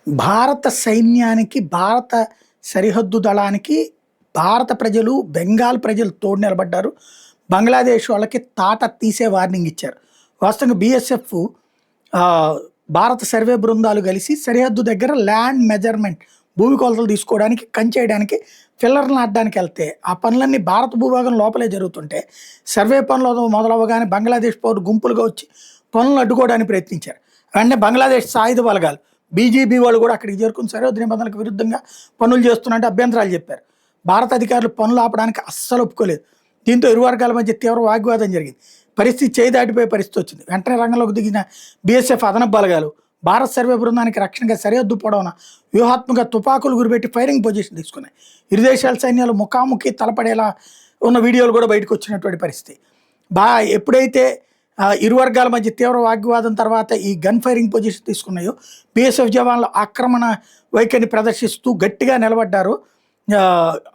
భారత సైన్యానికి, భారత సరిహద్దు దళానికి భారత ప్రజలు, బెంగాల్ ప్రజలు తోడు నిలబడ్డారు. బంగ్లాదేశ్ వాళ్ళకి తాట తీసే వార్నింగ్ ఇచ్చారు. వాస్తవంగా బీఎస్ఎఫ్ భారత సర్వే బృందాలు కలిసి సరిహద్దు దగ్గర ల్యాండ్ మెజర్మెంట్ భూమి కొలతలు తీసుకోవడానికి, కంచేయడానికి, ఫిల్లర్లు నాటడానికి వెళ్తే ఆ పనులన్నీ భారత భూభాగం లోపలే జరుగుతుంటే సర్వే పనులు మొదలవగానే బంగ్లాదేశ్ పౌరులు గుంపులుగా వచ్చి పనులను అడ్డుకోవడానికి ప్రయత్నించారు. వెంటనే బంగ్లాదేశ్ సాయుధ బలగాలు, బీజేపీ వాళ్ళు కూడా అక్కడికి చేరుకుని సరిహద్దు నిబంధనలకు విరుద్ధంగా పనులు చేస్తున్నట్టు అభ్యంతరాలు చెప్పారు. భారత అధికారులు పనులు ఆపడానికి అస్సలు ఒప్పుకోలేదు. దీంతో ఇరు వర్గాల మధ్య తీవ్ర వాగ్వాదం జరిగింది. పరిస్థితి చేయి దాటిపోయే పరిస్థితి వచ్చింది. వెంటనే రంగంలోకి దిగిన బీఎస్ఎఫ్ అదనపు బలగాలు భారత సర్వే బృందానికి రక్షణగా సరిహద్దు పొడవున వ్యూహాత్మక తుపాకులు గురిపెట్టి ఫైరింగ్ పొజిషన్ తీసుకున్నాయి. ఇరు దేశాల సైన్యాలు ముఖాముఖి తలపడేలా ఉన్న వీడియోలు కూడా బయటకు వచ్చినటువంటి పరిస్థితి. ఎప్పుడైతే ఇరు వర్గాల మధ్య తీవ్ర వాగ్వాదం తర్వాత ఈ గన్ ఫైరింగ్ పొజిషన్ తీసుకున్నాయో, బీఎస్ఎఫ్ జవాన్లు ఆక్రమణ వైఖరిని ప్రదర్శిస్తూ గట్టిగా నిలబడ్డారు.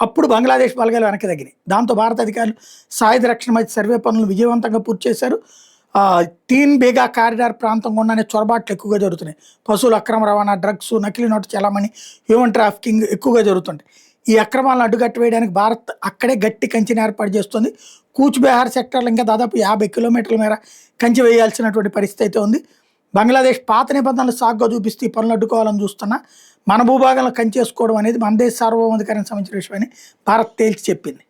అప్పుడు బంగ్లాదేశ్ బలగాలు వెనక్కి తగ్గినాయి. దాంతో భారత అధికారులు సాయుధ రక్షణ మధ్య సర్వే పనులు విజయవంతంగా పూర్తి చేశారు. తీన్ బేగా కారిడార్ ప్రాంతం గుండానే చొరబాట్లు ఎక్కువగా జరుగుతున్నాయి. పశువుల అక్రమ రవాణా, డ్రగ్స్, నకిలీ నోటు చలామణి, హ్యూమన్ ట్రాఫికింగ్ ఎక్కువగా జరుగుతుంటాయి. ఈ అక్రమాలను అడ్డుకట్టి వేయడానికి భారత్ అక్కడే గట్టి కంచెని ఏర్పాటు చేస్తుంది. కూచ్ బెహార్ సెక్టర్లో ఇంకా దాదాపు 50 కిలోమీటర్ల మేర కంచె వేయాల్సినటువంటి పరిస్థితి అయితే ఉంది. బంగ్లాదేశ్ పాత నిబంధనలు సాగ్గా చూపిస్తూ ఈ పనులు అడ్డుకోవాలని చూస్తున్నా మన భూభాగంలో కంచేసుకోవడం అనేది మన దేశ సార్వభౌమాధికారానికి సంబంధించిన విషయమని భారత్ తేల్చి చెప్పింది.